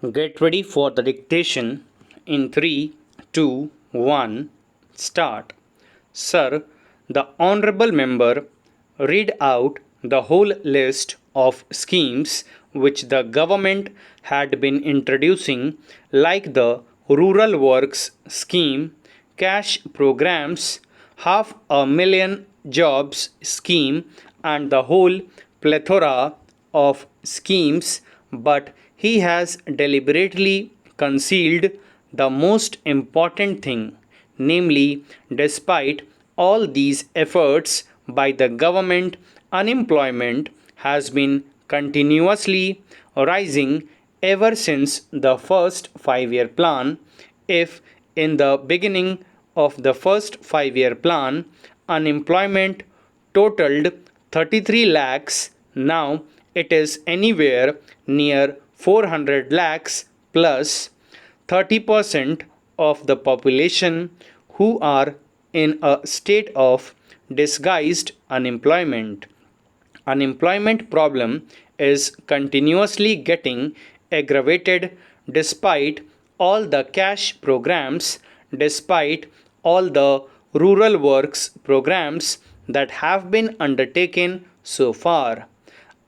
Get ready for the dictation in 3, 2, 1, start. Sir, the Honorable Member read out the whole list of schemes which the government had been introducing, like the Rural Works Scheme, cash programs, 500,000 jobs scheme, and the whole plethora of schemes, but he has deliberately concealed the most important thing, namely, despite all these efforts by the government, unemployment has been continuously rising ever since the first 5 year plan. If in the beginning of the first 5 year plan, unemployment totaled 33 lakhs, now it is anywhere near 400 lakhs plus 30% of the population who are in a state of disguised unemployment. Unemployment problem is continuously getting aggravated despite all the cash programs, despite all the rural works programs that have been undertaken so far.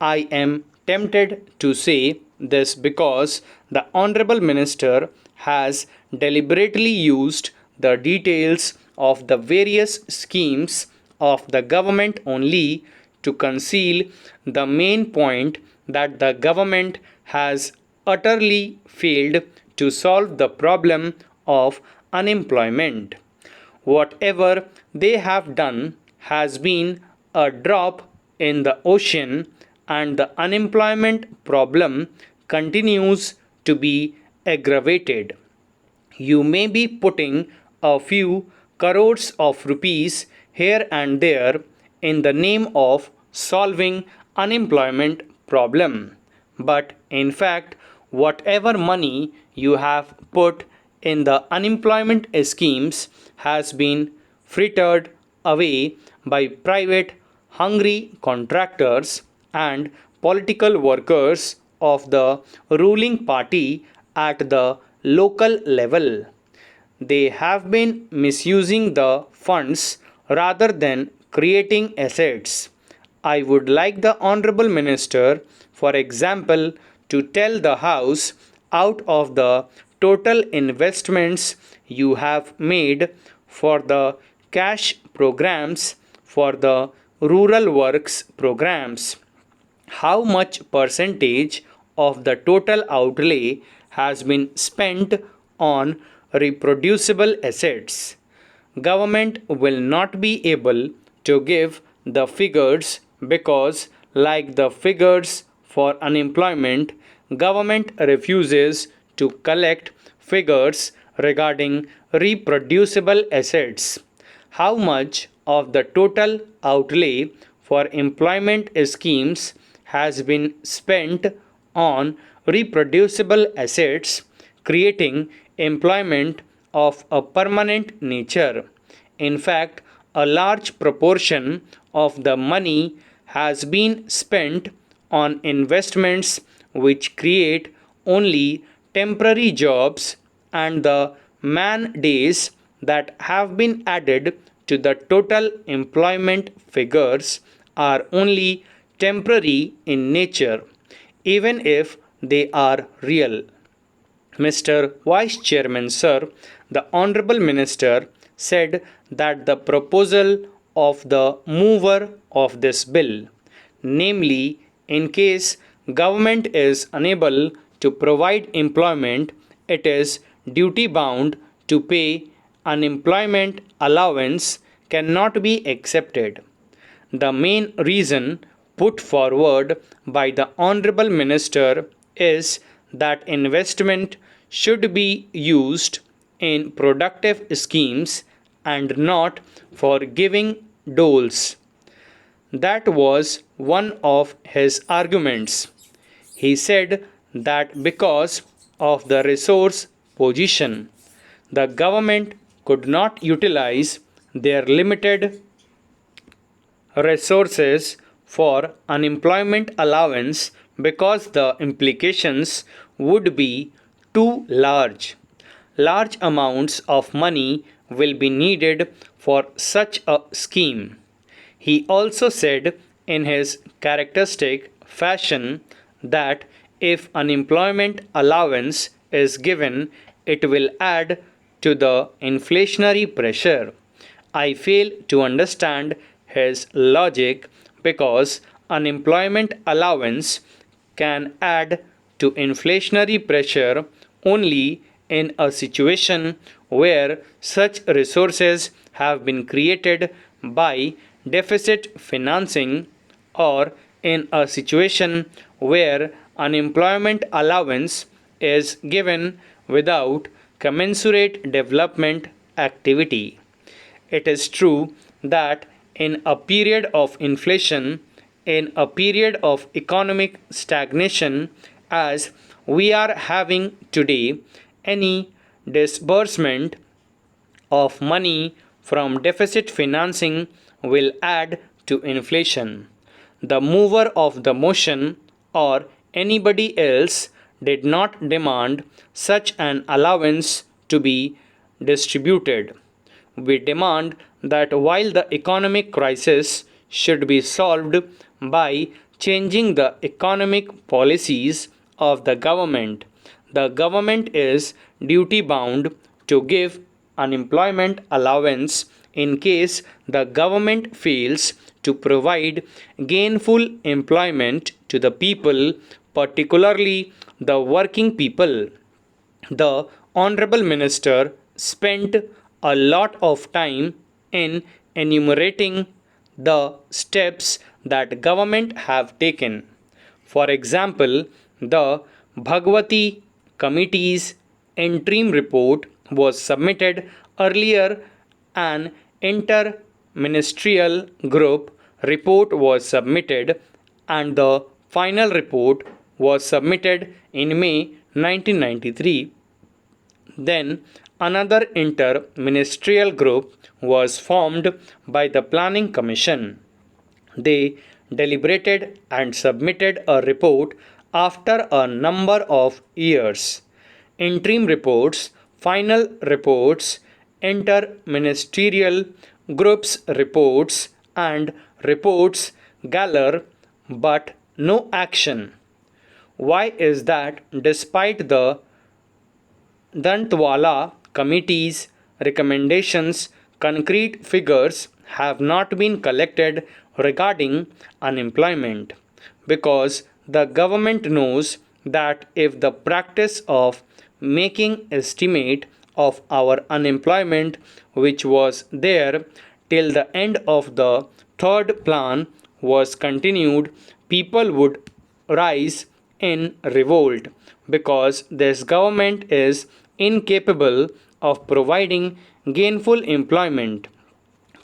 I am tempted to say this because the Honorable Minister has deliberately used the details of the various schemes of the government only to conceal the main point that the government has utterly failed to solve the problem of unemployment. Whatever they have done has been a drop in the ocean, and the unemployment problem continues to be aggravated. You may be putting a few crores of rupees here and there in the name of solving unemployment problem, but in fact whatever money you have put in the unemployment schemes has been frittered away by private hungry contractors and political workers of the ruling party at the local level. They have been misusing the funds rather than creating assets. I would like the Honorable Minister, for example, to tell the House out of the total investments you have made for the cash programs, for the rural works programs, how much percentage of the total outlay has been spent on reproducible assets. Government will not be able to give the figures because, like the figures for unemployment, government refuses to collect figures regarding reproducible assets. How much of the total outlay for employment schemes has been spent on reproducible assets, creating employment of a permanent nature? In fact, a large proportion of the money has been spent on investments which create only temporary jobs, and the man days that have been added to the total employment figures are only temporary in nature, even if they are real. Mr. Vice Chairman, sir, the Honorable Minister said that the proposal of the mover of this bill, namely, in case government is unable to provide employment, it is duty bound to pay unemployment allowance, cannot be accepted. The main reason put forward by the Honorable Minister is that investment should be used in productive schemes and not for giving doles. That was one of his arguments. He said that because of the resource position, the government could not utilize their limited resources for unemployment allowance because the implications would be too large. Large amounts of money will be needed for such a scheme. He also said in his characteristic fashion that if unemployment allowance is given, it will add to the inflationary pressure. I fail to understand his logic because unemployment allowance can add to inflationary pressure only in a situation where such resources have been created by deficit financing or in a situation where unemployment allowance is given without commensurate development activity. It is true that in a period of inflation, in a period of economic stagnation, as we are having today, any disbursement of money from deficit financing will add to inflation. The mover of the motion or anybody else did not demand such an allowance to be distributed. We demand that while the economic crisis should be solved by changing the economic policies of the government is duty bound to give unemployment allowance in case the government fails to provide gainful employment to the people, particularly the working people. The Honorable Minister spent a lot of time in enumerating the steps that government have taken. For example, the Bhagwati Committee's interim report was submitted earlier, an inter-ministerial group report was submitted, and the final report was submitted in May 1993. Then another inter-ministerial group was formed by the Planning Commission. They deliberated and submitted a report after a number of years. Interim reports, final reports, inter-ministerial groups reports and reports galore but no action. Why is that despite the Dantwala Committee's recommendations, concrete figures have not been collected regarding unemployment? Because the government knows that if the practice of making estimate of our unemployment, which was there till the end of the third plan, was continued, people would rise in revolt because this government is incapable of providing gainful employment.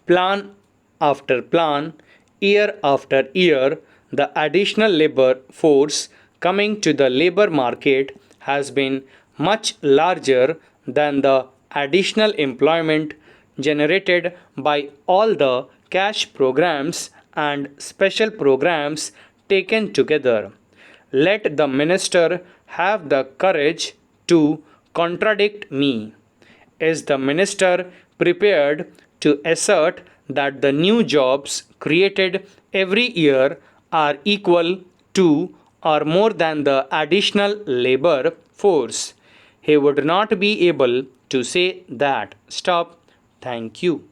Plan after plan, year after year, the additional labor force coming to the labor market has been much larger than the additional employment generated by all the cash programs and special programs taken together. Let the minister have the courage to contradict me. Is the minister prepared to assert that the new jobs created every year are equal to or more than the additional labor force? He would not be able to say that. Stop. Thank you.